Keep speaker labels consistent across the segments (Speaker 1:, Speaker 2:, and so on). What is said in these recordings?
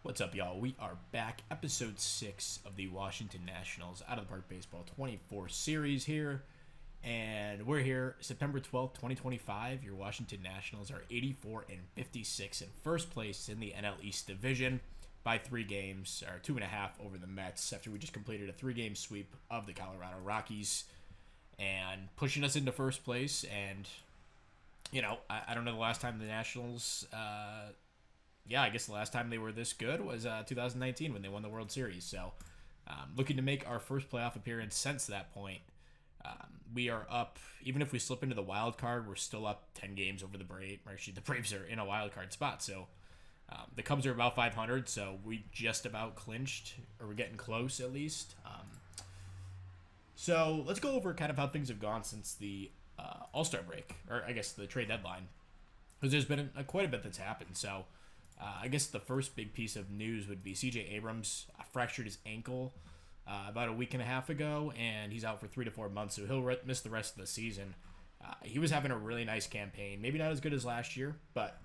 Speaker 1: What's up, y'all? We are back, episode 6 of the Washington Nationals Out of the Park Baseball 24 series here. And we're here September 12th, 2025. Your Washington Nationals are 84 and 56 in first place in the NL East Division by 3 games, or 2.5 over the Mets after we just completed a 3-game sweep of the Colorado Rockies and pushing us into first place. And, I don't know the last time the Nationals I guess the last time they were this good was 2019 when they won the World Series. So, looking to make our first playoff appearance since that point. We are up, even if we slip into the wild card, we're still up 10 games over the Braves. Actually, the Braves are in a wild card spot. So, the Cubs are about 500. So, we just about clinched, or we're getting close at least. So, let's go over kind of how things have gone since the All-Star break, or I guess the trade deadline. Because there's been quite a bit that's happened. So, I guess the first big piece of news would be C.J. Abrams fractured his ankle about a week and a half ago, and he's out for 3 to 4 months, so he'll miss the rest of the season. He was having a really nice campaign, maybe not as good as last year, but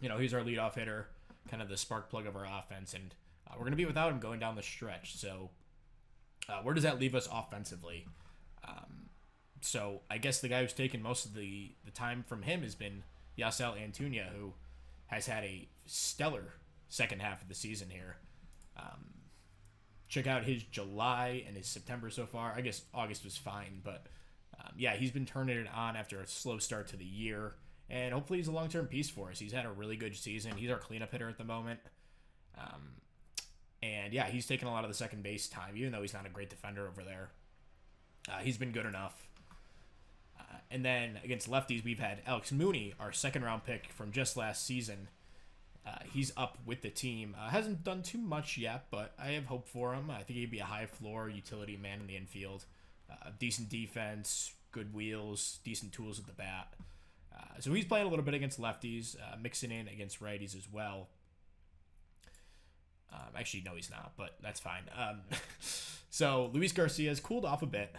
Speaker 1: he's our leadoff hitter, kind of the spark plug of our offense, and we're going to be without him going down the stretch. So where does that leave us offensively? So I guess the guy who's taken most of the time from him has been Yasel Antuna, who has had a stellar second half of the season here. Check out his July and his September so far. I guess August was fine, but he's been turning it on after a slow start to the year, and hopefully he's a long-term piece for us. He's had a really good season. He's our cleanup hitter at the moment. He's taken a lot of the second base time, even though he's not a great defender over there. He's been good enough. And then against lefties, we've had Alex Mooney, our second-round pick from just last season. He's up with the team. Hasn't done too much yet, but I have hope for him. I think he'd be a high-floor utility man in the infield. Decent defense, good wheels, decent tools at the bat. So he's playing a little bit against lefties, mixing in against righties as well. Actually, no, he's not, but that's fine. So Luis Garcia's cooled off a bit.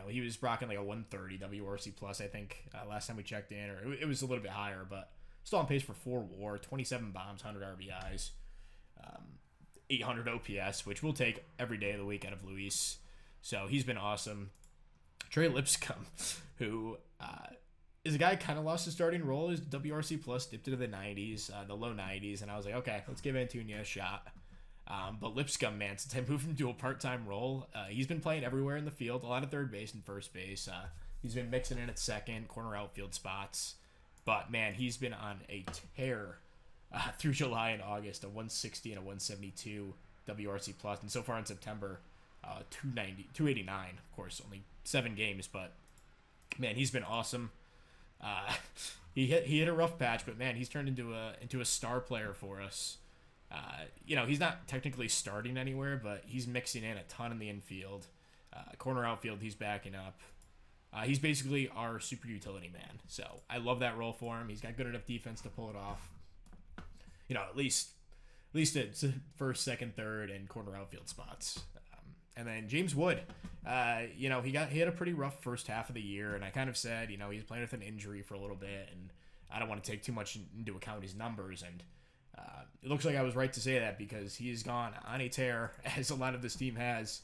Speaker 1: He was rocking like a 130 WRC plus, I think, last time we checked in, or it was a little bit higher, but still on pace for 4 WAR, 27 bombs, 100 RBIs, 800 OPS, which we'll take every day of the week out of Luis. So he's been awesome. Trey Lipscomb, who is a guy kind of lost his starting role. His WRC plus dipped into the 90s, the low 90s, and I was like, okay, let's give Antuna a shot. But Lipscomb, man, since I moved him to a part-time role, he's been playing everywhere in the field, a lot of third base and first base. He's been mixing in at second, corner outfield spots. But, man, he's been on a tear through July and August, a 160 and a 172 WRC plus. And so far in September, 289, of course, only 7 games. But, man, he's been awesome. He hit a rough patch, but, man, he's turned into a star player for us. He's not technically starting anywhere, but he's mixing in a ton in the infield. Corner outfield, he's backing up. He's basically our super utility man. So I love that role for him. He's got good enough defense to pull it off. At least it's first, second, third, and corner outfield spots. And then James Wood, he had a pretty rough first half of the year, and I kind of said, he's playing with an injury for a little bit, and I don't want to take too much into account his numbers. And it looks like I was right to say that because he has gone on a tear, as a lot of this team has.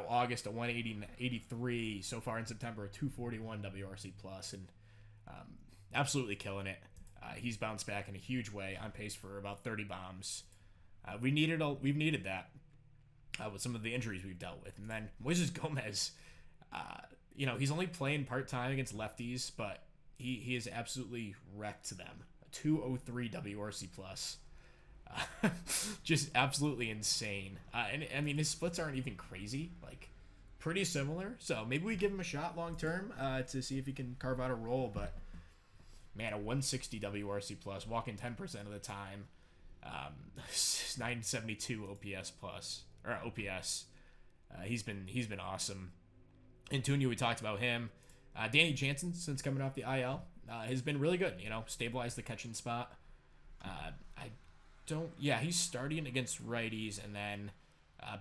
Speaker 1: August a 183 so far in September, a 241 WRC plus, and absolutely killing it. He's bounced back in a huge way, on pace for about 30 bombs. We've needed that with some of the injuries we've dealt with. And then Moises Gomez, he's only playing part-time against lefties, but he has absolutely wrecked them. 203 WRC plus. Just absolutely insane. And I mean, his splits aren't even crazy, like pretty similar. So maybe we give him a shot long term to see if he can carve out a role. But man, a 160 WRC plus, walking 10% of the time, 972 OPS plus or OPS. He's been awesome. Antuna, we talked about him. Danny Jansen, since coming off the IL, has been really good. Stabilized the catching spot. He's starting against righties and then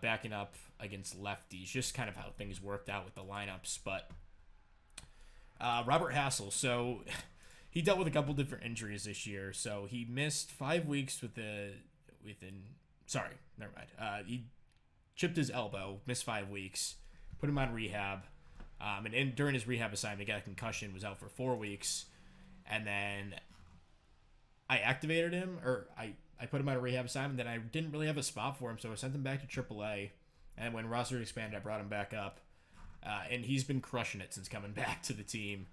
Speaker 1: backing up against lefties. Just kind of how things worked out with the lineups. But Robert Hassel, so he dealt with a couple different injuries this year. So he missed 5 weeks with within. Sorry, never mind. He chipped his elbow, missed 5 weeks, put him on rehab, and during his rehab assignment, got a concussion, was out for 4 weeks, and then I activated him, or I put him on a rehab assignment. Then I didn't really have a spot for him, so I sent him back to AAA. And when roster expanded, I brought him back up, and he's been crushing it since coming back to the team.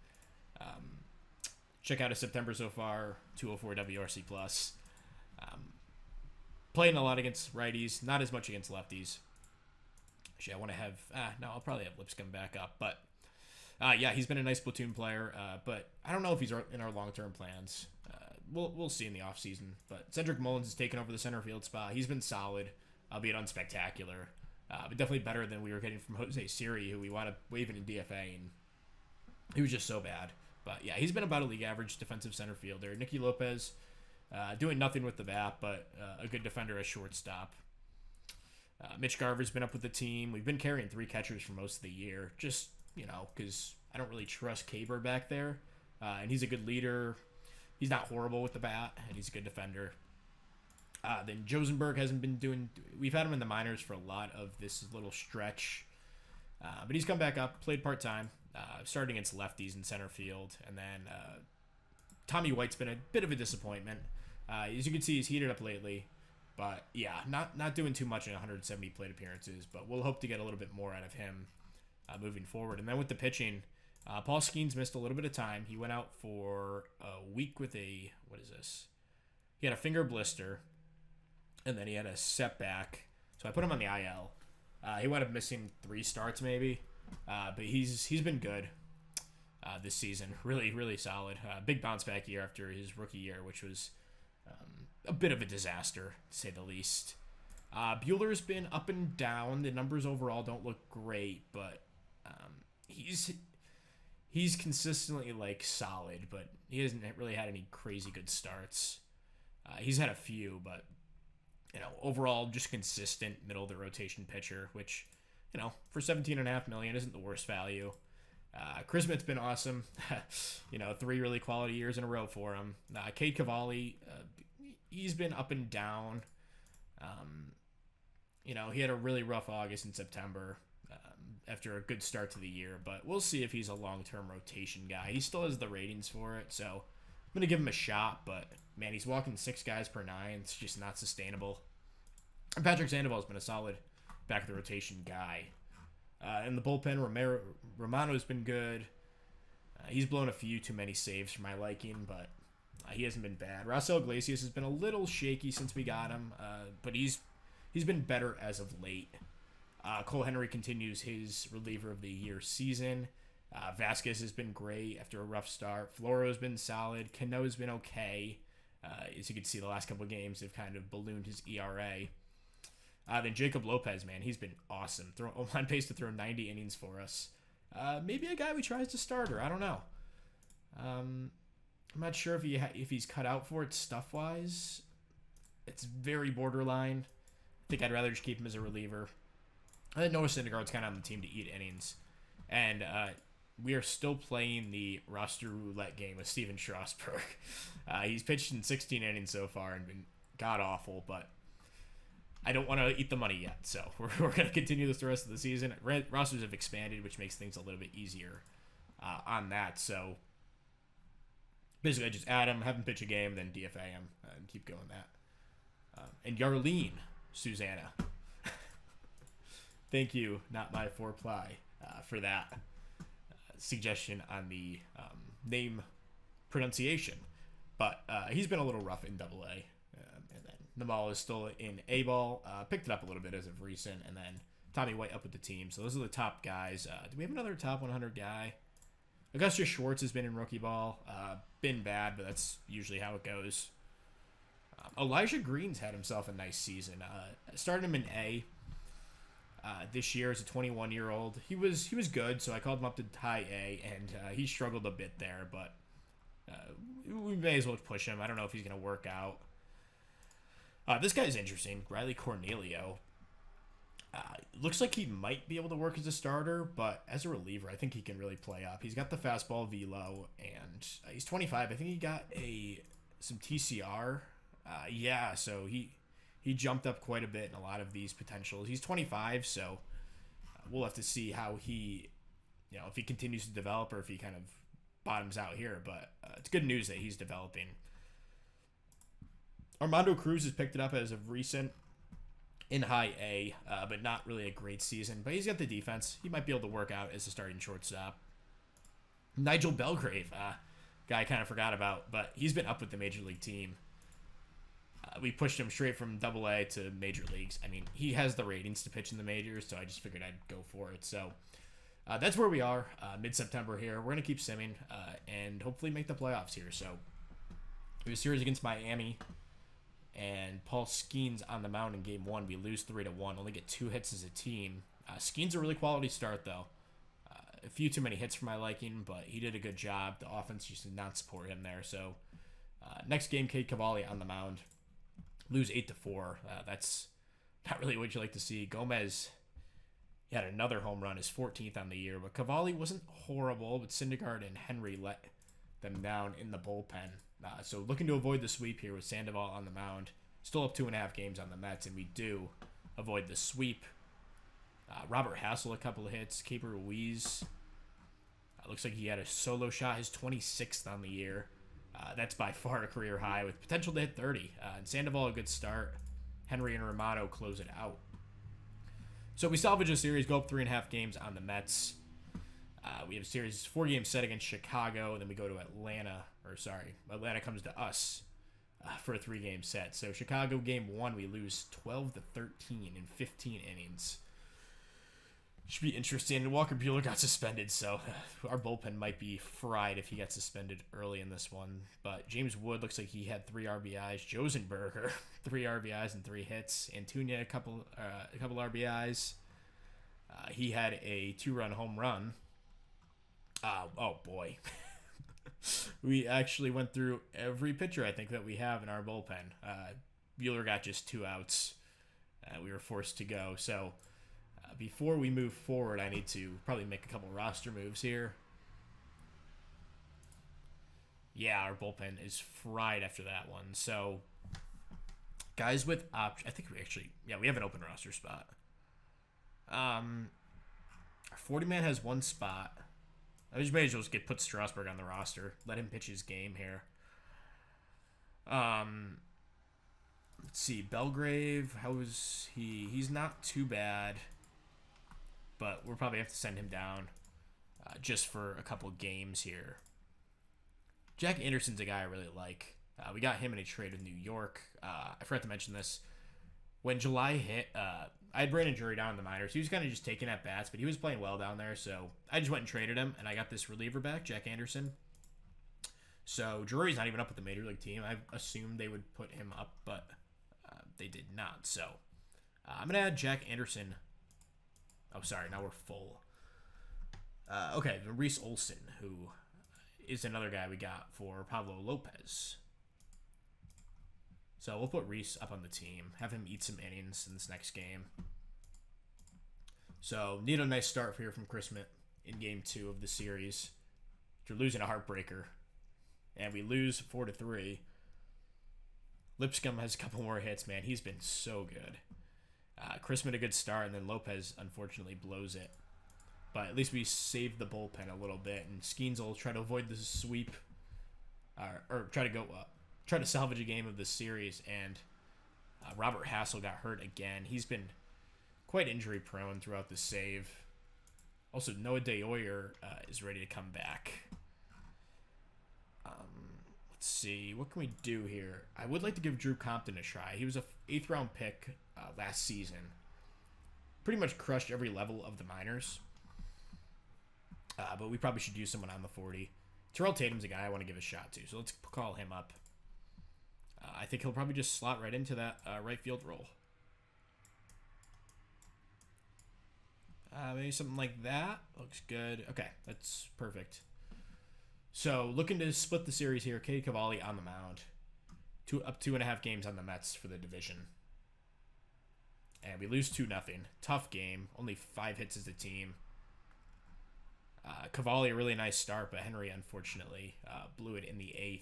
Speaker 1: Check out his September so far, 204 WRC plus. Playing a lot against righties, not as much against lefties. Actually, I want to have no, I'll probably have Lipscomb back up, but yeah, he's been a nice platoon player. But I don't know if he's in our long-term plans. We'll see in the offseason. But Cedric Mullins has taken over the center field spot. He's been solid, albeit unspectacular. But definitely better than we were getting from Jose Siri, who we wound up waving in DFA, and he was just so bad. But yeah, he's been about a league average defensive center fielder. Nicky Lopez, doing nothing with the bat, but a good defender as shortstop. Mitch Garver's been up with the team. We've been carrying 3 catchers for most of the year, just, because I don't really trust Caber back there. And he's a good leader. He's not horrible with the bat, and he's a good defender. Then Josenberg hasn't been doing. We've had him in the minors for a lot of this little stretch, but he's come back up, played part time, started against lefties in center field, and then Tommy White's been a bit of a disappointment. As you can see, he's heated up lately, but yeah, not doing too much in 170 plate appearances. But we'll hope to get a little bit more out of him moving forward. And then with the pitching, Paul Skeens missed a little bit of time. He went out for a week with a he had a finger blister. And then he had a setback, so I put him on the IL. He wound up missing 3 starts maybe, but he's been good this season. Really, really solid. Big bounce back year after his rookie year, which was a bit of a disaster, to say the least. Bueller's been up and down. The numbers overall don't look great, but he's consistently solid, but he hasn't really had any crazy good starts. He's had a few, but overall just consistent middle of the rotation pitcher, which, for $17.5 million isn't the worst value. Chris Smith's been awesome. 3 really quality years in a row for him. Cade Cavalli, he's been up and down. He had a really rough August and September after a good start to the year, but we'll see if he's a long-term rotation guy. He still has the ratings for it, so I'm going to give him a shot, but man, he's walking 6 guys per 9. It's just not sustainable. And Patrick Sandoval's been a solid back of the rotation guy. In the bullpen, Romano's been good. He's blown a few too many saves for my liking, but he hasn't been bad. Raisel Iglesias has been a little shaky since we got him, but he's been better as of late. Cole Henry continues his reliever of the year season. Vasquez has been great after a rough start. Floro's been solid. Cano's been okay. As you can see, the last couple of games have kind of ballooned his ERA. Then Jacob Lopez, man, he's been awesome. On pace to throw 90 innings for us. Maybe a guy we tries to starter. I don't know. I'm not sure if he's cut out for it stuff-wise. It's very borderline. I think I'd rather just keep him as a reliever. I think Noah Syndergaard's kind of on the team to eat innings. And we are still playing the roster roulette game with Steven Strasburg. He's pitched in 16 innings so far and been god-awful, but I don't want to eat the money yet, so we're going to continue this the rest of the season. Rosters have expanded, which makes things a little bit easier on that. So basically, I just add him, have him pitch a game, then DFA him, and keep going that. And Yarlene Susanna. Thank you, not my foreplay, for that suggestion on the name pronunciation. But he's been a little rough in AA. And then Namal is still in A-ball. Picked it up a little bit as of recent. And then Tommy White up with the team. So those are the top guys. Do we have another top 100 guy? Augustus Schwartz has been in rookie ball. Been bad, but that's usually how it goes. Elijah Green's had himself a nice season. Started him in A this year as a 21-year-old. He was good, so I called him up to high A, and he struggled a bit there, but we may as well push him. I don't know if he's going to work out. This guy's interesting. Riley Cornelio. Looks like he might be able to work as a starter, but as a reliever, I think he can really play up. He's got the fastball velo, and he's 25. I think he got some TCR. So he jumped up quite a bit in a lot of these potentials. He's 25, so we'll have to see how he, if he continues to develop or if he kind of bottoms out here. But it's good news that he's developing. Armando Cruz has picked it up as of recent in high A, but not really a great season. But he's got the defense. He might be able to work out as a starting shortstop. Nigel Belgrave, guy I kind of forgot about, but he's been up with the major league team. We pushed him straight from Double A to major leagues. I mean, he has the ratings to pitch in the majors, so I just figured I'd go for it. So that's where we are, mid-September here. We're going to keep simming and hopefully make the playoffs here. So we have a series against Miami, and Paul Skeens on the mound in Game 1. We lose 3-1, only get 2 hits as a team. Skeens a really quality start, though. A few too many hits for my liking, but he did a good job. The offense just did not support him there. So next game, Cade Cavalli on the mound. Lose 8-4. That's not really what you like to see. Gomez, he had another home run, his 14th on the year, but Cavalli wasn't horrible, but Syndergaard and Henry let them down in the bullpen. So looking to avoid the sweep here with Sandoval on the mound. Still up 2.5 games on the Mets, and we do avoid the sweep. Robert Hassel, a couple of hits. Keeper Ruiz, looks like he had a solo shot, his 26th on the year. That's by far a career high with potential to hit 30. And Sandoval, a good start. Henry and Romano close it out. So we salvage a series, go up 3.5 games on the Mets. We have a series 4-game set against Chicago. Then we go to Atlanta. Atlanta comes to us for a 3-game set. So Chicago Game 1, we lose 12-13 in 15 innings. Should be interesting. Walker Buehler got suspended, so our bullpen might be fried if he gets suspended early in this one. But James Wood looks like he had 3 RBIs. Josenberger, 3 RBIs and 3 hits. Antuña, a couple RBIs. He had a 2-run home run. Oh boy. We actually went through every pitcher I think that we have in our bullpen. Buehler got just 2 outs. We were forced to go. So before we move forward, I need to probably make a couple roster moves here. Yeah, our bullpen is fried after that one. So guys with option, I think we have an open roster spot. Our 40-man has 1 spot. I just may as well just put Strasburg on the roster. Let him pitch his game here. Let's see. Belgrave, how is he? He's not too bad. But we'll probably have to send him down just for a couple games here. Jack Anderson's a guy I really like. We got him in a trade with New York. I forgot to mention this. When July hit, I had Brandon Drury down in the minors. He was kind of just taking at bats, but he was playing well down there. So I just went and traded him, and I got this reliever back, Jack Anderson. So Drury's not even up with the major league team. I assumed they would put him up, but they did not. So I'm going to add Jack Anderson. Oh, sorry, now we're full. Okay, Reese Olson, who is another guy we got for Pablo Lopez. So we'll put Reese up on the team, have him eat some innings in this next game. So need a nice start here from Chris Mitt in Game 2 of the series. You're losing a heartbreaker, and we lose 4-3. Lipscomb has a couple more hits, man. He's been so good. Chris made a good start, and then Lopez unfortunately blows it. But at least we saved the bullpen a little bit, and Skeens will try to avoid the sweep, or try to salvage a game of this series. And Robert Hassel got hurt again. He's been quite injury prone throughout the save. Also, Noah DeOyer is ready to come back. Let's see, what can we do here? I would like to give Drew Compton a try. He was a 8th round pick last season. Pretty much crushed every level of the minors. But we probably should use someone on the 40. Terrell Tatum's a guy I want to give a shot to, so let's call him up. I think he'll probably just slot right into that right field role. Maybe something like that. Looks good. Okay, that's perfect. So, looking to split the series here. Cade Cavalli on the mound. Up 2.5 games on the Mets for the division. And we lose 2-0. Tough game. Only 5 hits as a team. Cavalli, a really nice start, but Henry, unfortunately, blew it in the 8th.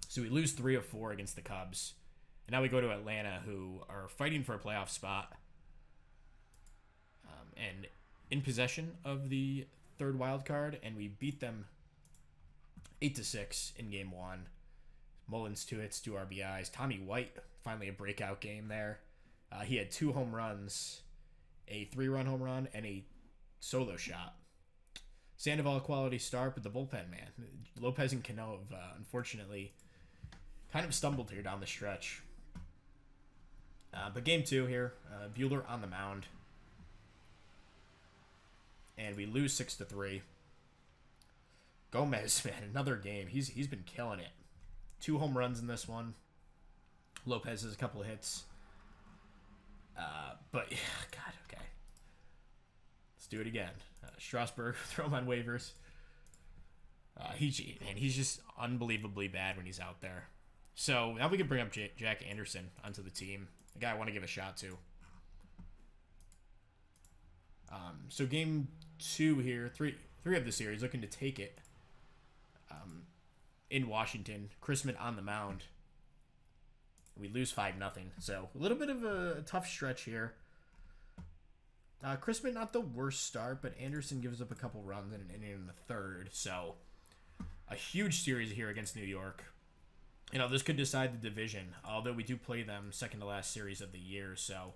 Speaker 1: So we lose 3 of 4 against the Cubs. And now we go to Atlanta, who are fighting for a playoff spot, and in possession of the third wild card, and we beat them 8-6 in game one. Mullins 2 hits, 2 RBIs. Tommy White, finally a breakout game there. He had 2 home runs, a 3-run home run, and a solo shot. Sandoval quality start, but the bullpen, man. Lopez and Cano have, unfortunately, kind of stumbled here down the stretch. But game 2 here, Buehler on the mound. And we lose 6-3. Gomez, man, another game. He's been killing it. 2 home runs in this one. Lopez has a couple of hits. But, yeah, God, okay. Let's do it again. Strasburg, throw him on waivers. He's just unbelievably bad when he's out there. So now we can bring up Jack Anderson onto the team. A guy I want to give a shot to. So game 2 here, three of the series, looking to take it in Washington. Chrisman on the mound. We lose 5-0. So a little bit of a tough stretch here. Chrisman, not the worst start, but Anderson gives up a couple runs in an inning in the third. So a huge series here against New York. You know, this could decide the division, although we do play them second to last series of the year. So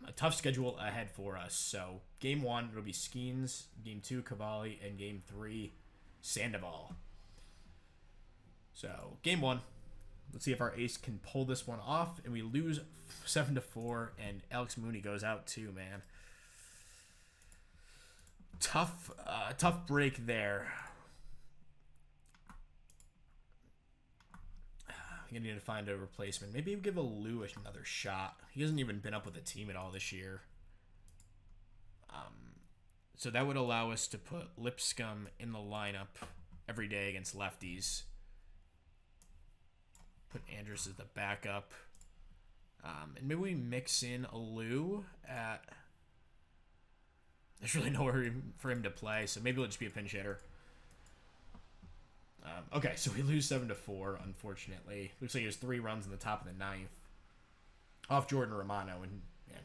Speaker 1: a tough schedule ahead for us. So game 1, it'll be Skeens. Game 2, Cavalli. And game 3, Sandoval. So game 1. Let's see if our ace can pull this one off. And we lose 7-4. And Alex Mooney goes out too, man. Tough break there. I'm going to need to find a replacement. Maybe give a Lou another shot. He hasn't even been up with the team at all this year. So that would allow us to put Lipscomb in the lineup every day against lefties. Put Andrus as the backup. And maybe we mix in a Lou at... There's really nowhere for him to play, so maybe it'll just be a pinch hitter. Okay, so we lose 7-4, unfortunately. Looks like he has 3 runs in the top of the 9th. Off Jordan Romano, and man,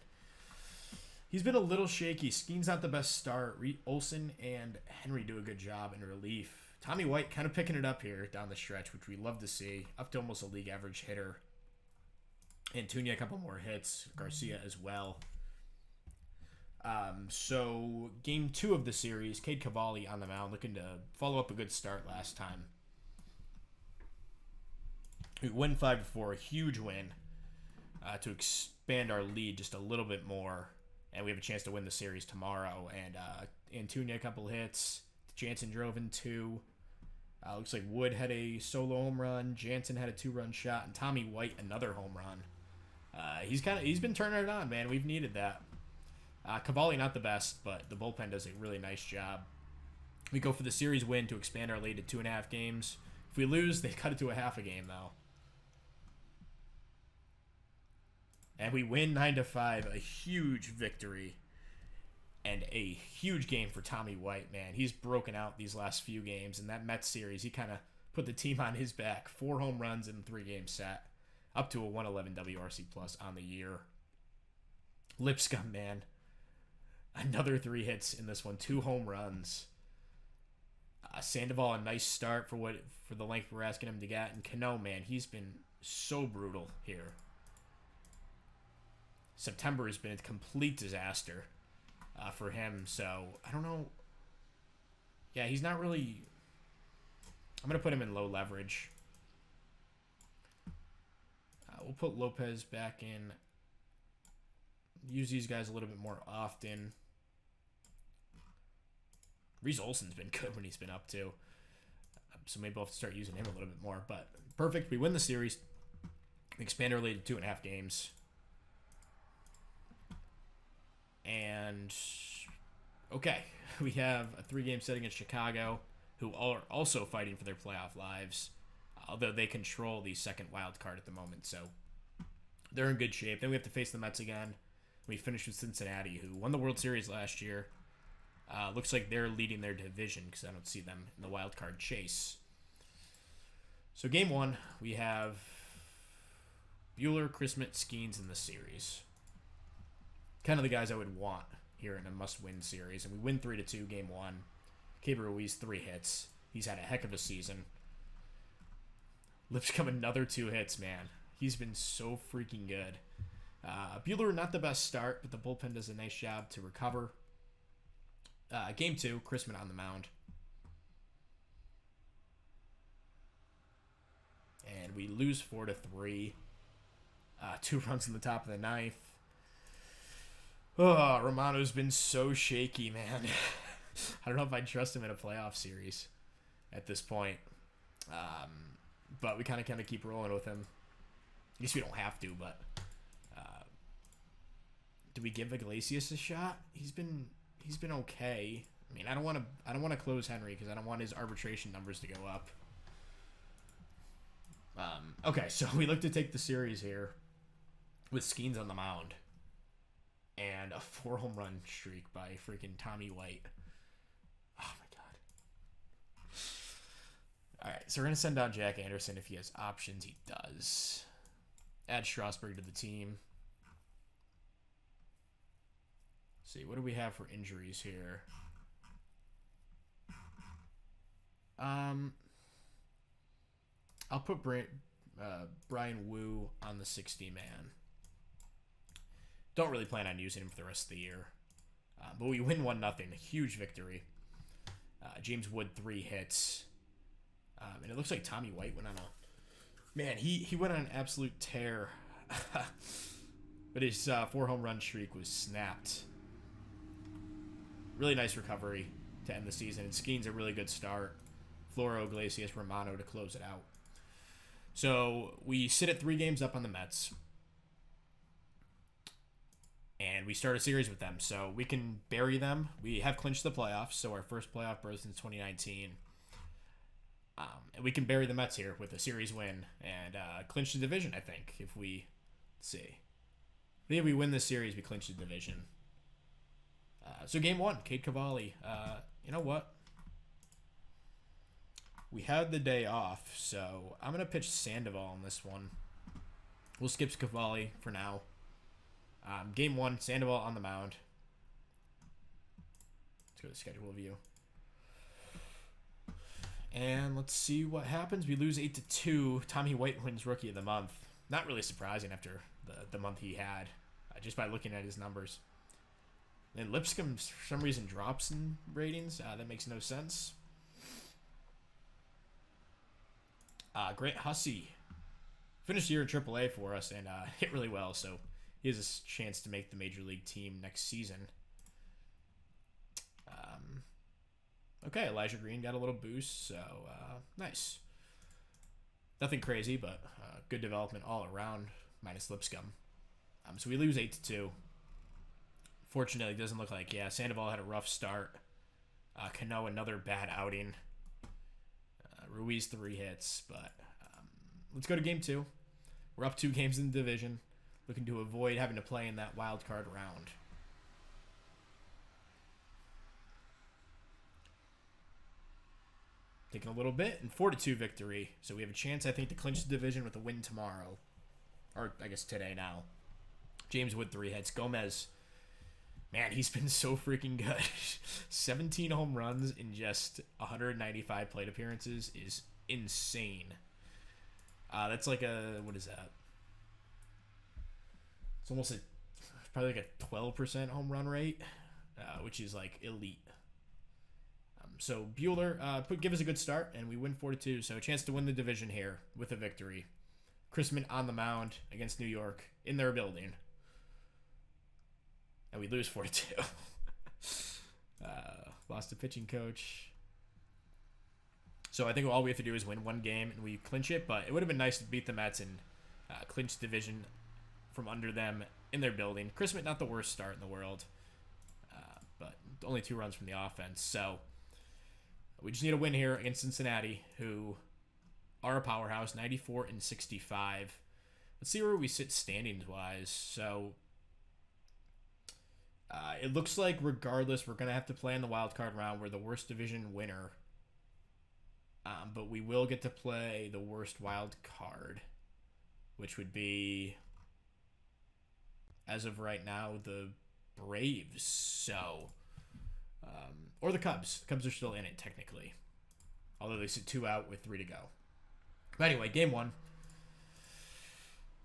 Speaker 1: he's been a little shaky. Skeen's not the best start. Olsen and Henry do a good job in relief. Tommy White kind of picking it up here down the stretch, which we love to see. Up to almost a league average hitter. Antunia, a couple more hits. Garcia as well. So game 2 of the series, Cade Cavalli on the mound, looking to follow up a good start last time. We win 5-4, a huge win to expand our lead just a little bit more, and we have a chance to win the series tomorrow. And Antunia, a couple hits. Jansen drove in 2. Looks like Wood had a solo home run. Jansen had a 2-run shot, and Tommy White another home run. He's been turning it on, man. We've needed that. Cavalli not the best, but the bullpen does a really nice job. We go for the series win to expand our lead to 2.5 games. If we lose, they cut it to a half a game, though. And we win 9-5, a huge victory. And a huge game for Tommy White, man. He's broken out these last few games. In that Mets series, he kind of put the team on his back. 4 home runs in a 3-game set. Up to a 111 WRC plus on the year. Lipscomb, man. Another 3 hits in this one. 2 home runs. Sandoval, a nice start for the length we're asking him to get. And Cano, man, he's been so brutal here. September has been a complete disaster for him. So, I don't know. Yeah, he's not really... I'm going to put him in low leverage. We'll put Lopez back in. Use these guys a little bit more often. Reese Olsen's been good when he's been up too. So maybe I'll have to start using him a little bit more. But perfect. We win the series. We expand our lead to 2.5 games. And okay, we have a 3-game set against Chicago, who are also fighting for their playoff lives, although they control the second wild card at the moment. So they're in good shape. Then we have to face the Mets again. We finished with Cincinnati, who won the World Series last year. Looks like they're leading their division because I don't see them in the wild card chase. So game 1, we have Bueller, Christmas, Skeens in the series. Kind of the guys I would want here in a must-win series. And we win 3-2 game 1. Keibert Ruiz, 3 hits. He's had a heck of a season. Lipscomb, another 2 hits, man. He's been so freaking good. Bueller, not the best start, but the bullpen does a nice job to recover. Game 2, Chrisman on the mound. And we lose 4-3. 2 runs in the top of the 9th. Oh, Romano's been so shaky, man. I don't know if I'd trust him in a playoff series at this point. But we kind of keep rolling with him. I guess we don't have to, but do we give Iglesias a shot? He's been okay. I mean, I don't want to close Henry because I don't want his arbitration numbers to go up. Okay, so we look to take the series here with Skeens on the mound and a 4 home run streak by freaking Tommy White. Oh my god. All right, so we're gonna send down Jack Anderson if he has options. He does. Add Strasburg to the team. Let's see, what do we have for injuries here? I'll put Brian Wu on the 60-man. Don't really plan on using him for the rest of the year. But we win 1-0. A huge victory. James Wood, 3 hits. And it looks like Tommy White went on a... Man, he went on an absolute tear. But his 4 home run streak was snapped. Really nice recovery to end the season. And Skeen's a really good start. Floro, Iglesias, Romano to close it out. So we sit at 3 games up on the Mets. And we start a series with them. So we can bury them. We have clinched the playoffs. So our first playoff berth since 2019. And we can bury the Mets here with a series win and clinch the division, I think. If we... Let's see. I think if we win this series, we clinch the division. So game 1, Cade Cavalli. You know what? We had the day off, so I'm going to pitch Sandoval in this one. We'll skip Cavalli for now. Game 1, Sandoval on the mound. Let's go to the schedule view. And let's see what happens. We lose 8-2. Tommy White wins Rookie of the Month. Not really surprising after the month he had, just by looking at his numbers. And Lipscomb, for some reason, drops in ratings. That makes no sense. Grant Hussey finished the year in AAA for us and hit really well, so he has a chance to make the Major League team next season. Okay, Elijah Green got a little boost, so nice. Nothing crazy, but good development all around, minus Lipscomb. So we lose 8-2. Fortunately, it doesn't look like, Sandoval had a rough start. Cano, another bad outing. Ruiz, 3 hits, but let's go to game 2. We're up 2 games in the division, looking to avoid having to play in that wild card round. Taking a little bit, and 4-2 victory, so we have a chance, I think, to clinch the division with a win tomorrow, or I guess today now. James Wood, 3 hits. Gomez, man, he's been so freaking good. 17 home runs in just 195 plate appearances is insane. That's like what is that? It's almost probably like a 12% home run rate, which is like elite. So Bueller, give us a good start, and we win 4-2. So a chance to win the division here with a victory. Chrisman on the mound against New York in their building. And we lose 4-2. Lost a pitching coach. So I think all we have to do is win 1 game and we clinch it. But it would have been nice to beat the Mets and clinch division from under them in their building. Chrisman, not the worst start in the world. But only 2 runs from the offense. So we just need a win here against Cincinnati, who are a powerhouse, 94-65. Let's see where we sit standings-wise. So it looks like regardless, we're going to have to play in the wild card round. We're the worst division winner. But we will get to play the worst wild card. which would be, as of right now, the Braves. So, or the Cubs. The Cubs are still in it, technically. Although they sit 2 out with 3 to go. But anyway, game 1.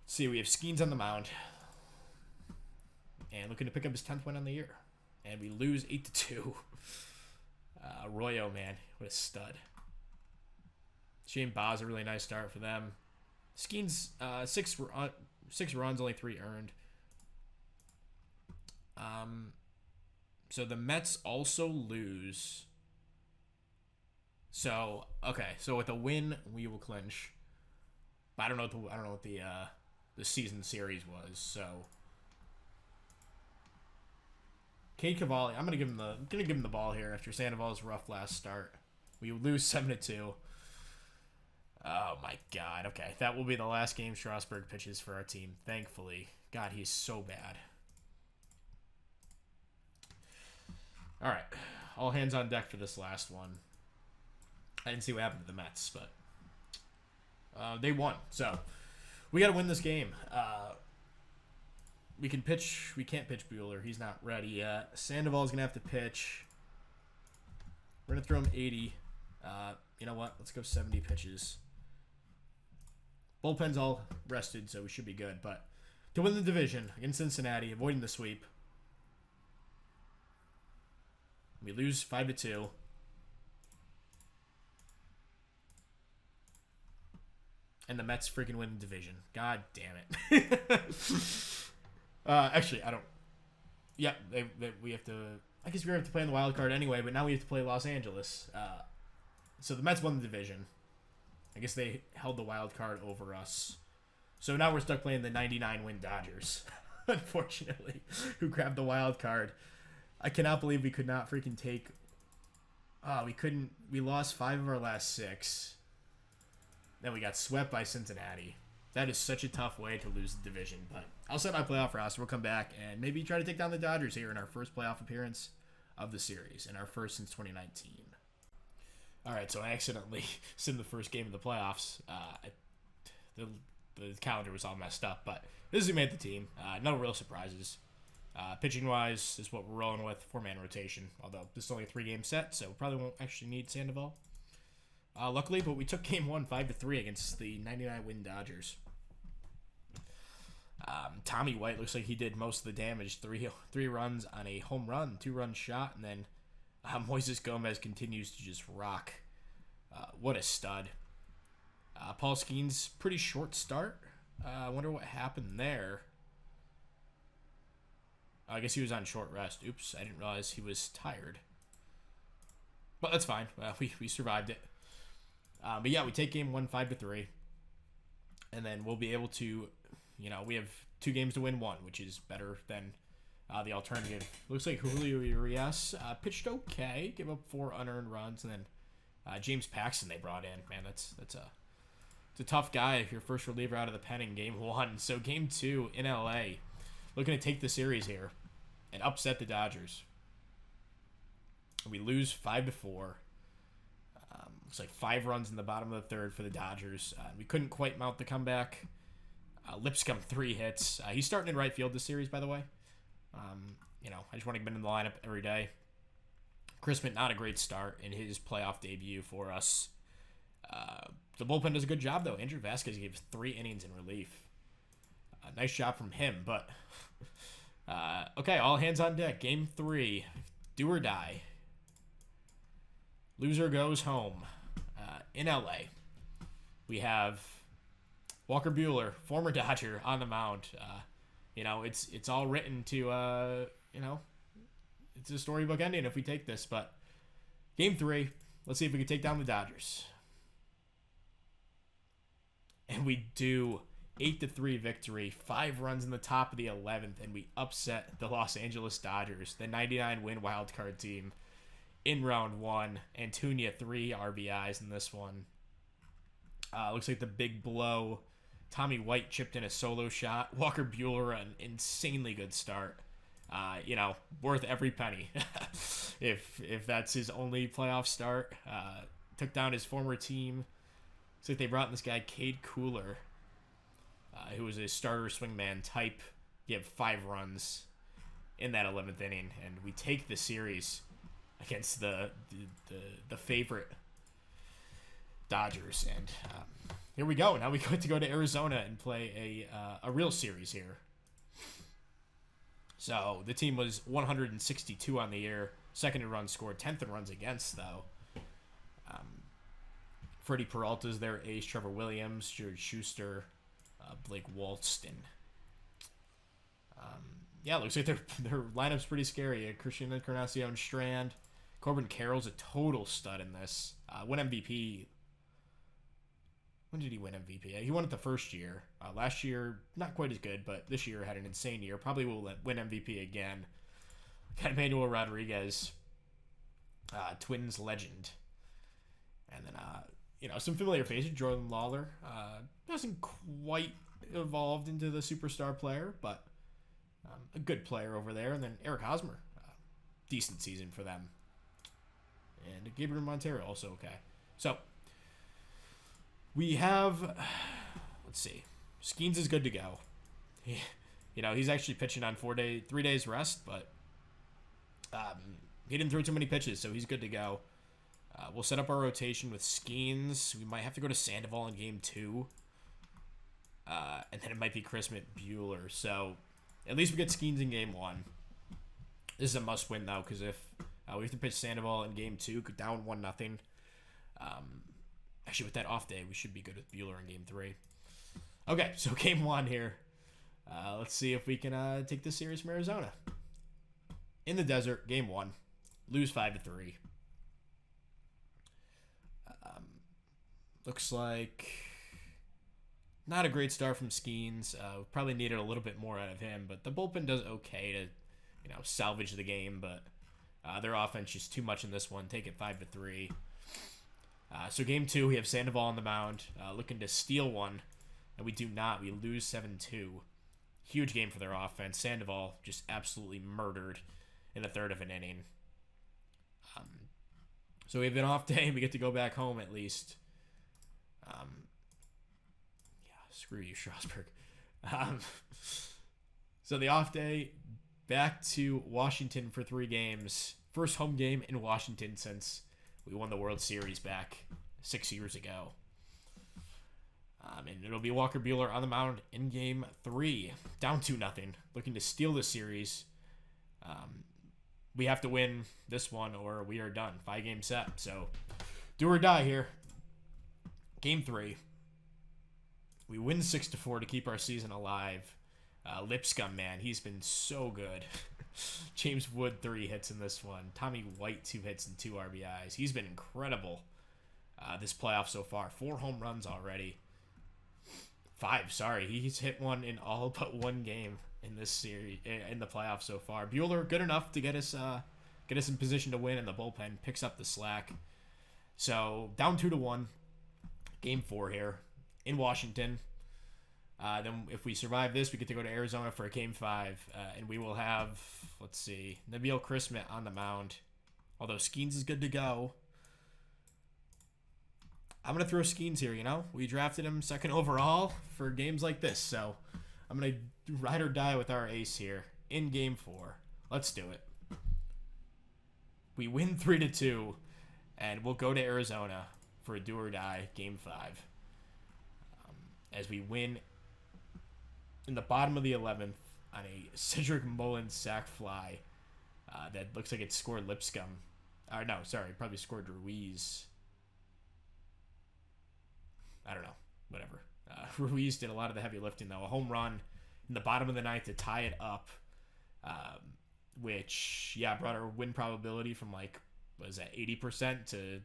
Speaker 1: Let's see, we have Skeens on the mound. And looking to pick up his 10th win on the year. And we lose 8-2. Arroyo, man, what a stud. Shane Baz, a really nice start for them. Skeens, 6 runs, only 3 earned. So the Mets also lose. So okay, so with a win, we will clinch. But I don't know what the season series was. So Cade Cavalli, I'm gonna give him the ball here after Sandoval's rough last start. We lose 7-2. Oh my God. Okay, that will be the last game Strasburg pitches for our team. Thankfully, God, he's so bad. All right, all hands on deck for this last one. I didn't see what happened to the Mets, but they won. So we got to win this game. We can pitch. We can't pitch Buehler. He's not ready yet. Sandoval's gonna have to pitch. We're gonna throw him 80. You know what? Let's go 70 pitches. Bullpen's all rested, so we should be good. But to win the division against Cincinnati, avoiding the sweep, we lose 5-2. And the Mets freaking win the division. God damn it. Actually, I don't. Yeah, we have to. I guess we have to play in the wild card anyway, but now we have to play Los Angeles. So the Mets won the division. I guess they held the wild card over us. So now we're stuck playing the 99-win Dodgers, unfortunately, who grabbed the wild card. I cannot believe we could not freaking take. We couldn't. We lost 5 of our last 6. Then we got swept by Cincinnati. That is such a tough way to lose the division. But I'll set my playoff roster. We'll come back and maybe try to take down the Dodgers here in our first playoff appearance of the series, and our first since 2019. All right, so I accidentally simmed the first game of the playoffs. The calendar was all messed up, but this is who made the team. No real surprises. Pitching-wise, this is what we're rolling with. 4-man rotation, although this is only a 3-game set, so probably won't actually need Sandoval. Luckily, but we took game 1 5-3 against the 99-win Dodgers. Tommy White looks like he did most of the damage. 3 runs on a home run, 2-run shot, and then Moises Gomez continues to just rock. What a stud. Paul Skeens, pretty short start. I wonder what happened there. I guess he was on short rest. Oops, I didn't realize he was tired. But that's fine. We survived it. But yeah, we take game 1 5-3. And then we'll be able to, we have 2 games to win 1, which is better than the alternative. Looks like Julio Urias pitched okay, give up 4 unearned runs, and then James Paxton they brought in. Man, it's a tough guy if you're first reliever out of the pen in game 1. So game 2 in LA, looking to take the series here and upset the Dodgers. We lose 5-4. Looks like 5 runs in the bottom of the 3rd for the Dodgers. We couldn't quite mount the comeback. Lipscomb 3 hits. He's starting in right field this series, by the way. I just want to get him in the lineup every day. Chrisman, not a great start in his playoff debut for us. The bullpen does a good job, though. Andrew Vasquez gave 3 innings in relief. Nice job from him, but... okay, all hands on deck. Game 3. Do or die. Loser goes home. In LA, we have Walker Buehler, former Dodger, on the mound. It's all written to, it's a storybook ending if we take this. But game 3, let's see if we can take down the Dodgers. And we do. 8-3 victory, 5 runs in the top of the 11th, and we upset the Los Angeles Dodgers, the 99-win wildcard team, in round 1. Antuña 3 RBIs in this one. Looks like the big blow. Tommy White chipped in a solo shot. Walker Buehler, an insanely good start. Worth every penny. if that's his only playoff start. Took down his former team. Looks like they brought in this guy, Cade Cooler. who was a starter swingman type. He had 5 runs in that 11th inning, and we take the series against the favorite Dodgers. And here we go. Now we get to go to Arizona and play a real series here. So the team was 162 on the year, second in runs scored, 10th in runs against, though. Freddie Peralta's their ace, Trevor Williams, Jared Schuster, Blake Walston. Yeah, looks like their lineup's pretty scary. Christian Encarnacion Strand. Corbin Carroll's a total stud in this. Won MVP. When did he win MVP? He won it the first year. Last year, not quite as good, but this year had an insane year. Probably will win MVP again. Got Emmanuel Rodriguez, Twins legend. And then, some familiar faces. Jordan Lawler. Hasn't quite evolved into the superstar player, but a good player over there. And then Eric Hosmer. Decent season for them. And Gabriel Montero also okay. So, we have, let's see, Skeens is good to go. He's actually pitching on 3 days rest, but he didn't throw too many pitches, so he's good to go. We'll set up our rotation with Skeens. We might have to go to Sandoval in game 2. And then it might be Chris Bueller. So at least we get Skeens in game 1. This is a must win, though, because if we have to pitch Sandoval in game 2, down 1-0. Actually, with that off day, we should be good with Bueller in game 3. Okay, so game 1 here. Let's see if we can take this series from Arizona. In the desert, game 1. Lose 5-3. Looks like not a great start from Skeens. Probably needed a little bit more out of him, but the bullpen does okay to, salvage the game. But their offense is too much in this one. Take it 5-3. So game 2, we have Sandoval on the mound, looking to steal one, and we do not. We lose 7-2. Huge game for their offense. Sandoval just absolutely murdered in the third of an inning. So we have an off day, and we get to go back home at least. Screw you, Strasburg. So the off day, back to Washington for 3 games. First home game in Washington since we won the World Series back 6 years ago. And it'll be Walker Buehler on the mound in game 3. Down 2-0. Looking to steal the series. We have to win this one or we are done. 5-game set. So do or die here. Game 3. We win 6-4 to keep our season alive. Lipscomb, man, he's been so good. James Wood, 3 hits in this one. Tommy White, 2 hits and 2 RBIs. He's been incredible this playoff so far. 4 home runs already. 5, sorry. He's hit one in all but 1 game in this series, in the playoffs so far. Bueller, good enough to get us in position to win, and the bullpen picks up the slack. So, down 2-1. Game 4 here in Washington. Then if we survive this, we get to go to Arizona for a game 5. And we will have, let's see, Nabil Christmas on the mound. Although Skeens is good to go. I'm going to throw Skeens here, We drafted him 2nd overall for games like this. So I'm going to ride or die with our ace here in game 4. Let's do it. We win 3-2. And we'll go to Arizona for a do or die game 5. As we win in the bottom of the 11th on a Cedric Mullins sac fly that looks like it scored Lipscomb. Probably scored Ruiz. I don't know. Whatever. Ruiz did a lot of the heavy lifting, though. A home run in the bottom of the 9th to tie it up, which, brought our win probability from, 80% to...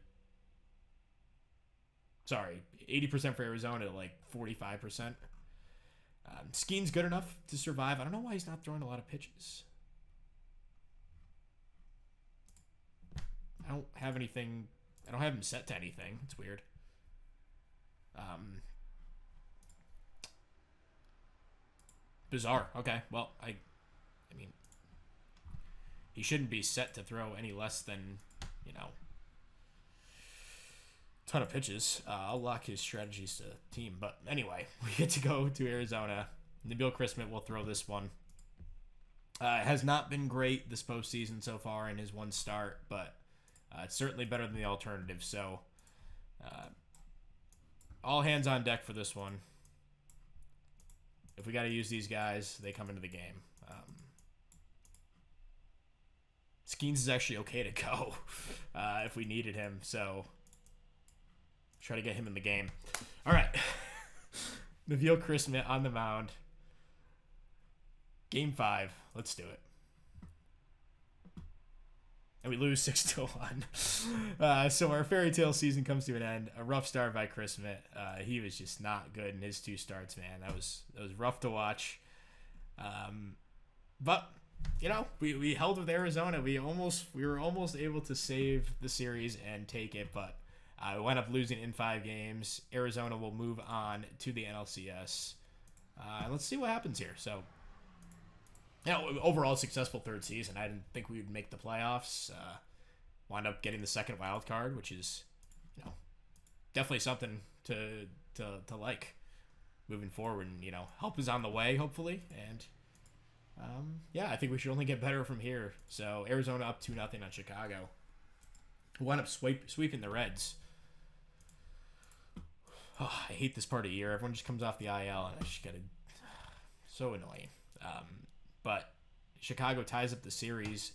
Speaker 1: Sorry, 80% for Arizona to 45%. Skeen's good enough to survive. I don't know why he's not throwing a lot of pitches. I don't have him set to anything. It's weird. Bizarre. Okay, well, I mean, he shouldn't be set to throw any less than, ton of pitches. I'll lock his strategies to team. But anyway, we get to go to Arizona. Nabil Christmas will throw this one. Has not been great this postseason so far in his one start, but it's certainly better than the alternative. So all hands on deck for this one. If we got to use these guys, they come into the game. Skeens is actually okay to go if we needed him. So try to get him in the game. All right. Nabil Christmas on the mound. Game 5. Let's do it. And we lose 6-1. So our fairy tale season comes to an end. A rough start by Christmas. He was just not good in his 2 starts, man. That was rough to watch. But we held with Arizona. We were almost able to save the series and take it, but we wound up losing in 5 games. Arizona will move on to the NLCS. Let's see what happens here. So, overall successful 3rd season. I didn't think we would make the playoffs. Wound up getting the 2nd wild card, which is, definitely something to like moving forward. And help is on the way, hopefully. And I think we should only get better from here. So Arizona up 2-0 on Chicago. Wound up sweeping the Reds. Oh, I hate this part of the year. Everyone just comes off the IL, and I just gotta. So annoying. But Chicago ties up the series.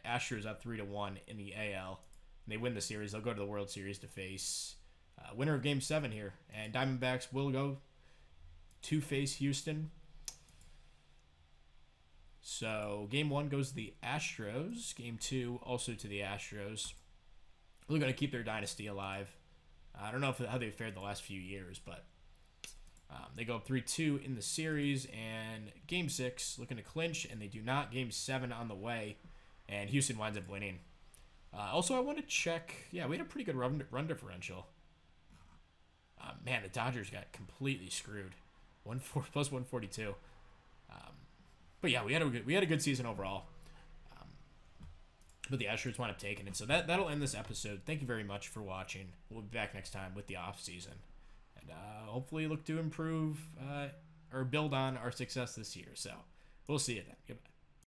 Speaker 1: Astros up 3-1 in the AL. And they win the series. They'll go to the World Series to face winner of Game 7 here. And Diamondbacks will go to face Houston. So Game 1 goes to the Astros. Game 2 also to the Astros. They're going to keep their dynasty alive. I don't know how they've fared the last few years, but they go up 3-2 in the series. And Game 6 looking to clinch, and they do not. Game 7 on the way, and Houston winds up winning. Also, I want to check. Yeah, we had a pretty good run differential. Man, the Dodgers got completely screwed. Plus 142. But yeah, we had a good season overall. But the Astros wound up taking it. So that'll end this episode. Thank you very much for watching. We'll be back next time with the off season, and hopefully look to improve or build on our success this year. So we'll see you then. Goodbye.